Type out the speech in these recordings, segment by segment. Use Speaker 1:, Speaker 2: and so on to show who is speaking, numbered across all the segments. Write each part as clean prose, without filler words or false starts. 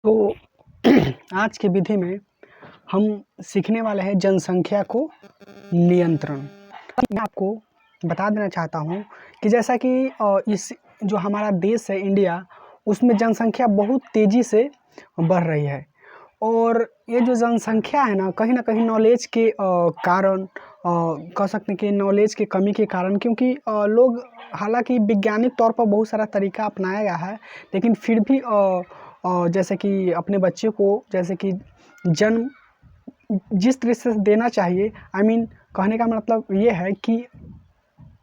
Speaker 1: तो आज की विधि में हम सीखने वाले हैं जनसंख्या को नियंत्रण। मैं आपको बता देना चाहता हूँ कि जैसा कि इस जो हमारा देश है इंडिया, उसमें जनसंख्या बहुत तेज़ी से बढ़ रही है। और ये जो जनसंख्या है ना कहीं नॉलेज के कारण कह सकते हैं कि नॉलेज की कमी के कारण, क्योंकि लोग हालांकि वैज्ञानिक तौर पर बहुत सारा तरीका अपनाया गया है, लेकिन फिर भी जैसे कि अपने बच्चे को जैसे कि जन्म जिस तरीके से देना चाहिए, आई मीन कहने का मतलब ये है कि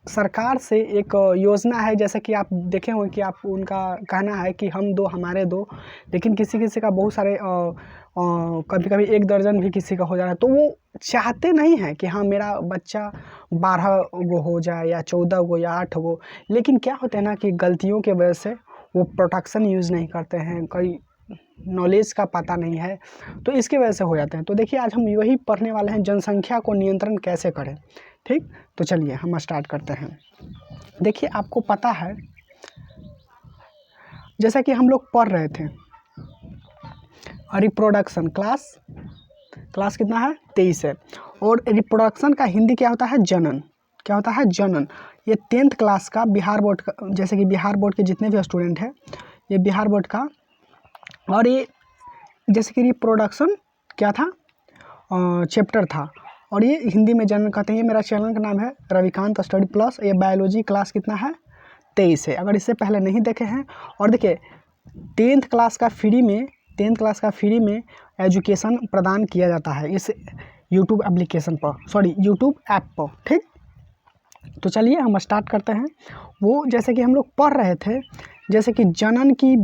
Speaker 1: सरकार से एक योजना है, जैसे कि आप देखे होंगे कि आप उनका कहना है कि हम दो हमारे दो, लेकिन किसी का बहुत सारे कभी कभी 1 दर्जन भी किसी का हो जा रहा है। तो वो चाहते नहीं हैं कि हाँ मेरा बच्चा 12 गो हो जाए या 14 गो या 8 गो, लेकिन क्या होता है ना कि गलतियों की वजह से वो प्रोटेक्शन यूज़ नहीं करते हैं, कई नॉलेज का पता नहीं है, तो इसके वजह से हो जाते हैं। तो देखिए आज हम वही पढ़ने वाले हैं, जनसंख्या को नियंत्रण कैसे करें। ठीक, तो चलिए हम स्टार्ट करते हैं। देखिए आपको पता है, जैसा कि हम लोग पढ़ रहे थे रिप्रोडक्शन, क्लास कितना है 23 है, और रिप्रोडक्शन का हिंदी क्या होता है, जनन। क्या होता है, जनन। ये 10th क्लास का बिहार बोर्ड का, जैसे कि बिहार बोर्ड के जितने भी स्टूडेंट हैं, ये बिहार बोर्ड का, और ये जैसे कि रिप्रोडक्शन क्या था, चैप्टर था, और ये हिंदी में जनन कहते हैं। ये मेरा चैनल का नाम है रविकांत स्टडी प्लस। ये बायोलॉजी क्लास कितना है 23 है, अगर इससे पहले नहीं देखे हैं। और देखिए 10th क्लास का फ्री में एजुकेशन प्रदान किया जाता है इस यूट्यूब एप्लीकेशन पर, सॉरी यूट्यूब ऐप पर। ठीक, तो चलिए हम स्टार्ट करते हैं। वो जैसे कि हम लोग पढ़ रहे थे, जैसे कि जनन की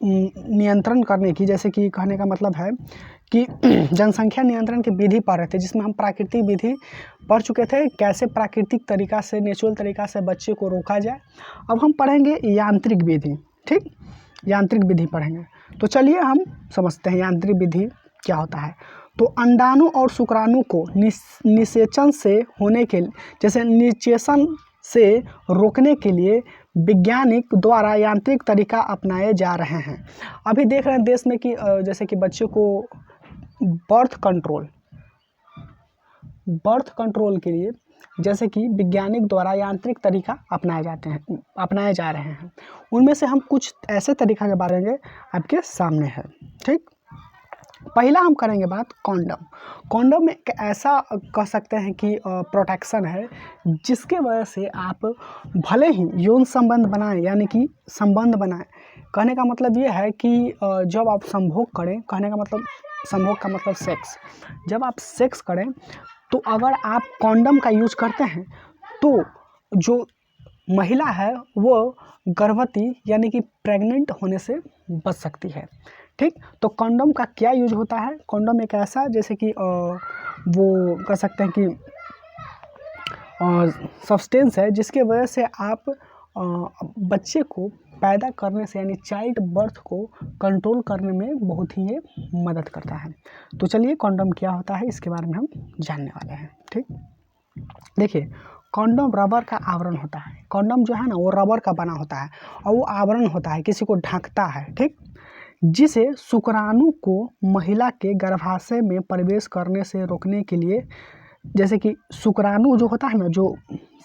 Speaker 1: नियंत्रण करने की, जैसे कि कहने का मतलब है कि जनसंख्या नियंत्रण की विधि पढ़ रहे थे, जिसमें हम प्राकृतिक विधि पढ़ चुके थे, कैसे प्राकृतिक तरीका से, नेचुरल तरीका से बच्चे को रोका जाए। अब हम पढ़ेंगे यांत्रिक विधि। ठीक, यांत्रिक विधि पढ़ेंगे। तो चलिए हम समझते हैं यांत्रिक विधि क्या होता है। तो अंडाणु और शुक्राणु को निषेचन से होने के, जैसे निषेचन से रोकने के लिए वैज्ञानिक द्वारा यांत्रिक तरीका अपनाए जा रहे हैं। अभी देख रहे हैं देश में कि जैसे कि बच्चे को बर्थ कंट्रोल के लिए जैसे कि वैज्ञानिक द्वारा यांत्रिक तरीका अपनाए जा रहे हैं। उनमें से हम कुछ ऐसे तरीका के बारे में आपके सामने है। ठीक, पहला हम करेंगे बात कॉन्डम। कॉन्डम एक ऐसा कह सकते हैं कि प्रोटेक्शन है, जिसके वजह से आप भले ही यौन संबंध बनाएं, यानी कि संबंध बनाएं। कहने का मतलब ये है कि जब आप संभोग करें, कहने का मतलब संभोग का मतलब सेक्स, जब आप सेक्स करें तो अगर आप कॉन्डम का यूज करते हैं तो जो महिला है वो गर्भवती यानी कि प्रेग्नेंट होने से बच सकती है। ठीक, तो कॉन्डम का क्या यूज होता है, कॉन्डम एक ऐसा जैसे कि वो कह सकते हैं कि सब्सटेंस है, जिसके वजह से आप बच्चे को पैदा करने से, यानी चाइल्ड बर्थ को कंट्रोल करने में बहुत ही ये मदद करता है। तो चलिए कॉन्डम क्या होता है इसके बारे में हम जानने वाले हैं। ठीक, देखिए कॉन्डम रबर का आवरण होता है। कॉन्डम जो है ना वो रबर का बना होता है, और वो आवरण होता है, किसी को ढकता है। ठीक, जिसे शुक्राणु को महिला के गर्भाशय में प्रवेश करने से रोकने के लिए, जैसे कि शुक्राणु जो होता है ना, जो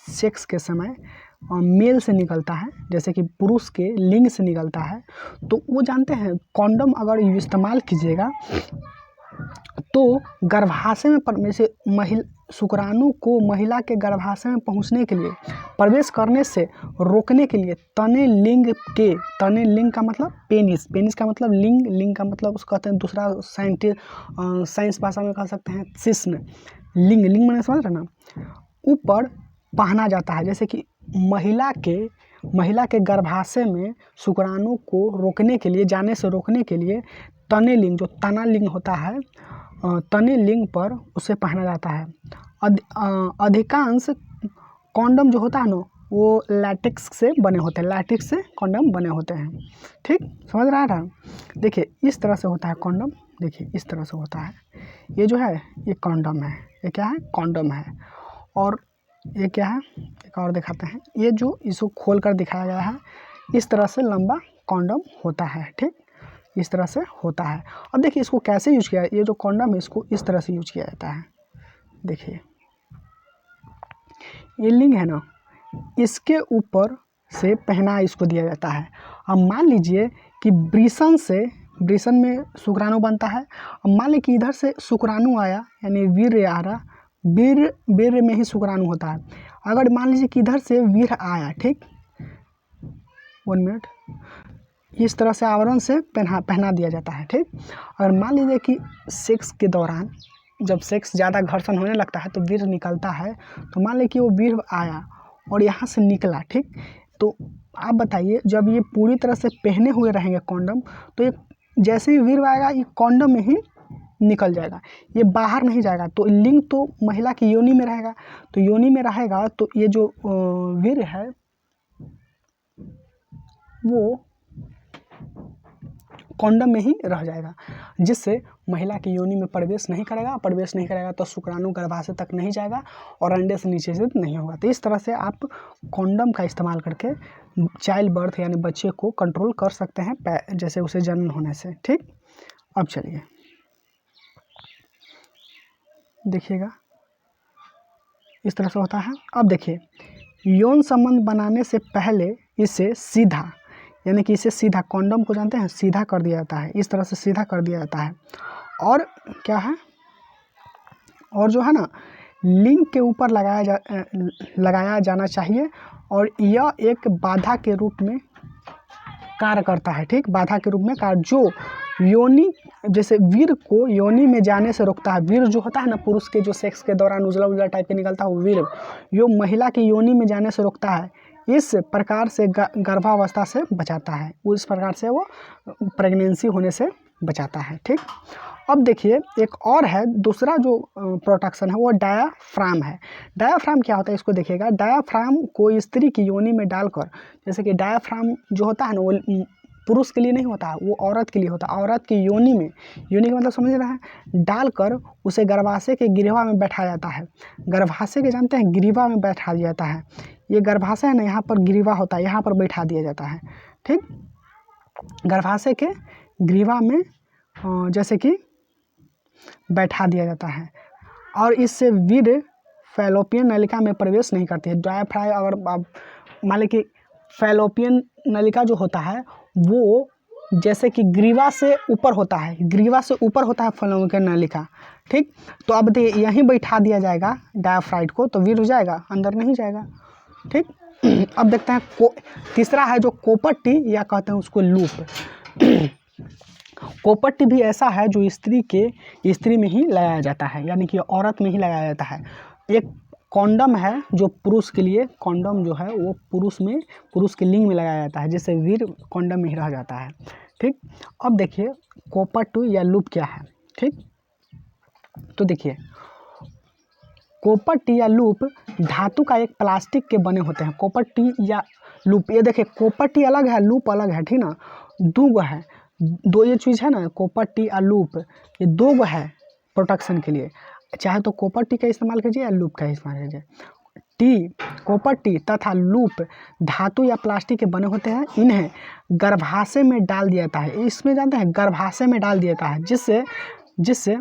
Speaker 1: सेक्स के समय मेल से निकलता है, जैसे कि पुरुष के लिंग से निकलता है, तो वो जानते हैं कॉन्डम अगर इस्तेमाल कीजिएगा तो गर्भाशय में से शुक्राणु को महिला के गर्भाशय में पहुंचने के लिए, प्रवेश करने से रोकने के लिए तने लिंग का मतलब पेनिस का मतलब लिंग का मतलब उसको कहते हैं, दूसरा साइंस भाषा में कह सकते हैं शिश्न। लिंग मैंने समझ रहे ना, ऊपर पहना जाता है, जैसे कि महिला के गर्भाशय में शुक्राणु को रोकने के लिए, जाने से रोकने के लिए तने लिंग, जो तना लिंग होता है, तने लिंग पर उसे पहना जाता है। अधिकांश कॉन्डम जो होता है ना वो लैटेक्स से बने होते हैं, लैटेक्स से कॉन्डम बने होते हैं। ठीक, समझ रहा था। देखिए इस तरह से होता है कॉन्डम, देखिए इस तरह से होता है। ये जो है ये कॉन्डम है, ये क्या है, कॉन्डम है। और ये क्या है, एक और दिखाते हैं, ये जो इसको खोल कर दिखाया गया है, इस तरह से लंबा कॉन्डम होता है। ठीक, इस तरह से होता है। अब देखिए इसको कैसे यूज किया, ये जो कॉन्डम है इसको इस तरह से यूज किया जाता है। देखिए ये लिंग है ना, इसके ऊपर से पहना इसको दिया जाता है। अब मान लीजिए कि वृषण में शुक्राणु बनता है। अब मान लीजिए कि इधर से शुक्राणु आया यानी वीर्य आ रहा, वीर्य में ही शुक्राणु होता है। अगर मान लीजिए कि इधर से वीर्य आया, ठीक 1 मिनट, इस तरह से आवरण से पहना दिया जाता है, ठीक। अगर मान लीजिए कि सेक्स के दौरान जब सेक्स ज़्यादा घर्षण होने लगता है तो वीर्य निकलता है, तो मान लीजिए कि वो वीर्य आया और यहाँ से निकला, ठीक। तो आप बताइए जब ये पूरी तरह से पहने हुए रहेंगे कॉन्डम, तो ये जैसे ही वीर्य आएगा ये कॉन्डम में ही निकल जाएगा, ये बाहर नहीं जाएगा। तो लिंग तो महिला की योनि में रहेगा, तो योनि में रहेगा तो ये जो वीर्य है वो कॉन्डम में ही रह जाएगा, जिससे महिला की योनि में प्रवेश नहीं करेगा तो शुक्राणु गर्भाशय तक नहीं जाएगा और अंडे से नीचे से नहीं होगा। तो इस तरह से आप कॉन्डम का इस्तेमाल करके चाइल्ड बर्थ यानी बच्चे को कंट्रोल कर सकते हैं, जैसे उसे जन्म होने से, ठीक। अब चलिए देखिएगा इस तरह से होता है। अब देखिए यौन संबंध बनाने से पहले इसे सीधा यानी कि इसे सीधा, कॉन्डम को जानते हैं सीधा कर दिया जाता है, इस तरह से सीधा कर दिया जाता है। और क्या है, और जो है ना लिंग के ऊपर लगाया जाना चाहिए और यह एक बाधा के रूप में कार्य करता है, ठीक। बाधा के रूप में कार्य, जो योनि जैसे वीर को योनि में जाने से रोकता है। वीर जो होता है ना पुरुष के जो सेक्स के दौरान उजला टाइप के निकलता है वो वीर, यो महिला की योनि में जाने से रोकता है। इस प्रकार से गर्भावस्था से बचाता है, उस प्रकार से वो प्रेगनेंसी होने से बचाता है, ठीक। अब देखिए एक और है, दूसरा जो प्रोटेक्शन है वो डायाफ्राम है। डायाफ्राम क्या होता है इसको देखिएगा। डायाफ्राम को स्त्री की योनि में डालकर, जैसे कि डायाफ्राम जो होता है ना वो पुरुष के लिए नहीं होता, वो औरत के लिए होता है। औरत की योनि में, योनि का मतलब समझ रहे हैं, डालकर उसे गर्भाशय के गिरवा में बैठाया जाता है। गर्भाशय के जानते हैं गिरवा में बैठा दिया जाता है। ये गर्भाशय है ना, यहाँ पर गिरवा होता है, यहाँ पर बैठा दिया जाता है, ठीक। गर्भाशय के ग्रीवा में जैसे कि बैठा दिया जाता है और इससे वीर्य फैलोपियन नलिका में प्रवेश नहीं करती है। डायाफ्राम, अगर आप मान लें कि फैलोपियन नलिका जो होता है वो जैसे कि ग्रीवा से ऊपर होता है, ग्रीवा से ऊपर होता है फैलोपियन नलिका, ठीक। तो अब देखिए यहीं बैठा दिया जाएगा डायाफ्राम को, तो वीर्य हो जाएगा, अंदर नहीं जाएगा, ठीक। अब देखते हैं तीसरा है जो कोपट्टी या कहते हैं उसको लूप। कोपट्टी भी ऐसा है जो स्त्री में ही लगाया जाता है, यानी कि औरत में ही लगाया जाता है। एक कॉन्डम है जो पुरुष के लिए, कॉन्डम जो है वो पुरुष के लिंग में लगाया जाता है, जिससे वीर कॉन्डम में ही रह जाता है, ठीक। अब देखिए कोपट्टी या लूप क्या है, ठीक। तो देखिए कोपट्टी या लूप धातु का एक प्लास्टिक के बने होते हैं। कोपट्टी या लूप, ये देखिए कोपट्टी अलग है, लूप अलग है, ठीक ना, दो गो है, दो ये चीज़ है ना, कोपट्टी और लूप, ये दो गो है प्रोटेक्शन के लिए। चाहे तो कोपट्टी का इस्तेमाल कीजिए या लूप का इस्तेमाल कीजिए। कोपट्टी तथा लूप धातु या प्लास्टिक के बने होते हैं। इन्हें गर्भाशय में डाल दिया जाता है, इसमें जानते हैं गर्भाशय में डाल दिया जाता है, जिससे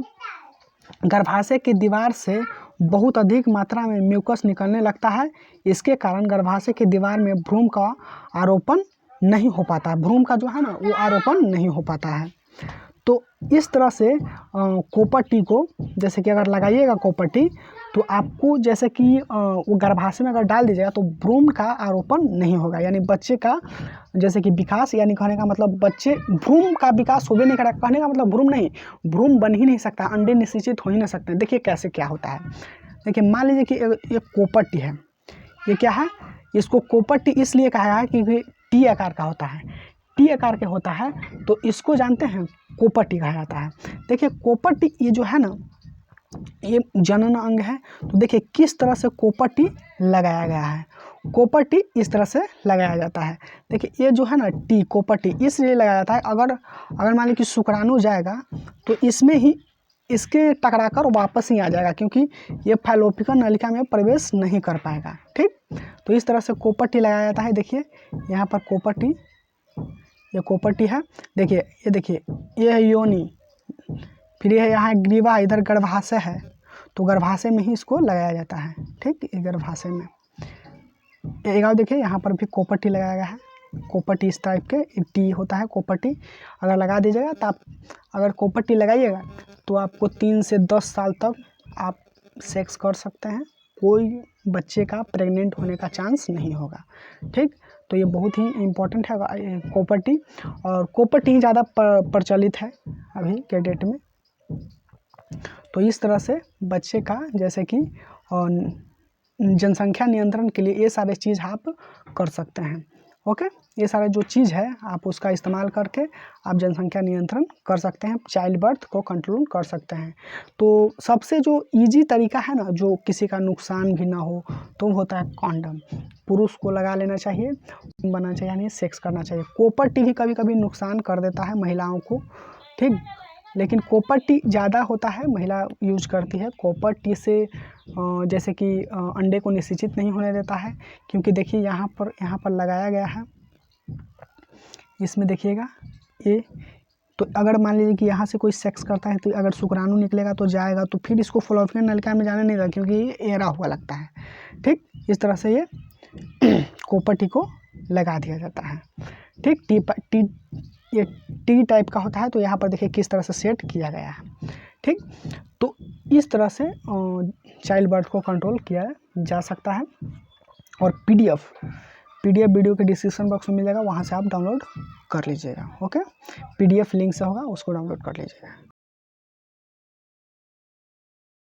Speaker 1: गर्भाशय की दीवार से बहुत अधिक मात्रा में म्यूकस निकलने लगता है। इसके कारण गर्भाशय की दीवार में भ्रूण का आरोपण नहीं हो पाता है, भ्रूण का जो है ना वो आरोपण नहीं हो पाता है। तो इस तरह से कोपट्टी को, जैसे कि अगर लगाइएगा कोपट्टी तो आपको जैसे कि वो गर्भाशय में अगर डाल दीजिएगा तो भ्रूण का आरोपण नहीं होगा, यानी बच्चे का जैसे कि विकास, यानी कहने का मतलब भ्रूण का विकास हो भी नहीं करेगा। कहने का मतलब भ्रूण बन ही नहीं सकता, अंडे निषेचित हो ही नहीं सकते। देखिए कैसे क्या होता है, देखिए मान लीजिए कि ये कोपट्टी है, ये क्या है, इसको कोपट्टी इसलिए कहा है क्योंकि टी आकार का होता है, टी आकार के होता है, तो इसको जानते हैं कोपट्टी कहा जाता है। देखिए कोपट्टी ये जो है ना ये जनन अंग है, तो देखिए किस तरह से कोपट्टी लगाया गया है। कोपट्टी इस तरह से लगाया जाता है। देखिए ये जो है ना टी, कोपट्टी इसलिए लगाया जाता है, अगर मान लीजिए कि शुक्राणु जाएगा तो इसमें ही इसके टकराकर वापस ही आ जाएगा, क्योंकि ये फैलोपियन नलिका में प्रवेश नहीं कर पाएगा, ठीक। तो इस तरह से कोपट्टी लगाया जाता है। देखिए यहाँ पर कोपट्टी ये कॉपर टी है। देखिए ये देखिए ये है योनि, फिर ये यहाँ ग्रीवा, इधर गर्भाशय है, तो गर्भाशय में ही इसको लगाया जाता है। ठीक, ये गर्भाशय में। एक और देखिए यहाँ पर भी कॉपर टी लगाया गया है। कॉपर टी इस टाइप के टी होता है कॉपर टी। अगर लगा दीजिएगा तो आप अगर कॉपर टी लगाइएगा तो आपको 3 से 10 साल तक आप सेक्स कर सकते हैं, कोई बच्चे का प्रेग्नेंट होने का चांस नहीं होगा। ठीक, तो ये बहुत ही इम्पोर्टेंट है कॉपर टी, और कॉपर टी ज़्यादा प्रचलित है अभी के डेट में। तो इस तरह से बच्चे का जैसे कि जनसंख्या नियंत्रण के लिए ये सारे चीज़ आप कर सकते हैं। ओके, ये सारा जो चीज़ है आप उसका इस्तेमाल करके आप जनसंख्या नियंत्रण कर सकते हैं, चाइल्ड बर्थ को कंट्रोल कर सकते हैं। तो सबसे जो इजी तरीका है ना, जो किसी का नुकसान भी ना हो, तो होता है कॉन्डम। पुरुष को लगा लेना चाहिए, बनना चाहिए, यानी सेक्स करना चाहिए। कॉपर टी भी कभी कभी नुकसान कर देता है महिलाओं को, ठीक, लेकिन कॉपर टी ज़्यादा होता है महिला यूज करती है। कॉपर टी से जैसे कि अंडे को निषेचित नहीं होने देता है, क्योंकि देखिए यहाँ पर लगाया गया है, इसमें देखिएगा ये। तो अगर मान लीजिए कि यहाँ से कोई सेक्स करता है तो अगर शुक्राणु निकलेगा तो जाएगा, तो फिर इसको फॉलोपियन नलिका में जाने नहीं देगा, क्योंकि ये एरा हुआ लगता है। ठीक, इस तरह से ये कॉपर टी को लगा दिया जाता है। ठीक, ये टी टाइप का होता है। तो यहाँ पर देखिए किस तरह से सेट किया गया है। ठीक, तो इस तरह से चाइल्ड बर्थ को कंट्रोल किया जा सकता है। और पीडीएफ वीडियो के डिस्क्रिप्शन बॉक्स में मिलेगा, वहाँ से आप डाउनलोड कर लीजिएगा। ओके, पीडीएफ लिंक से होगा, उसको डाउनलोड कर लीजिएगा।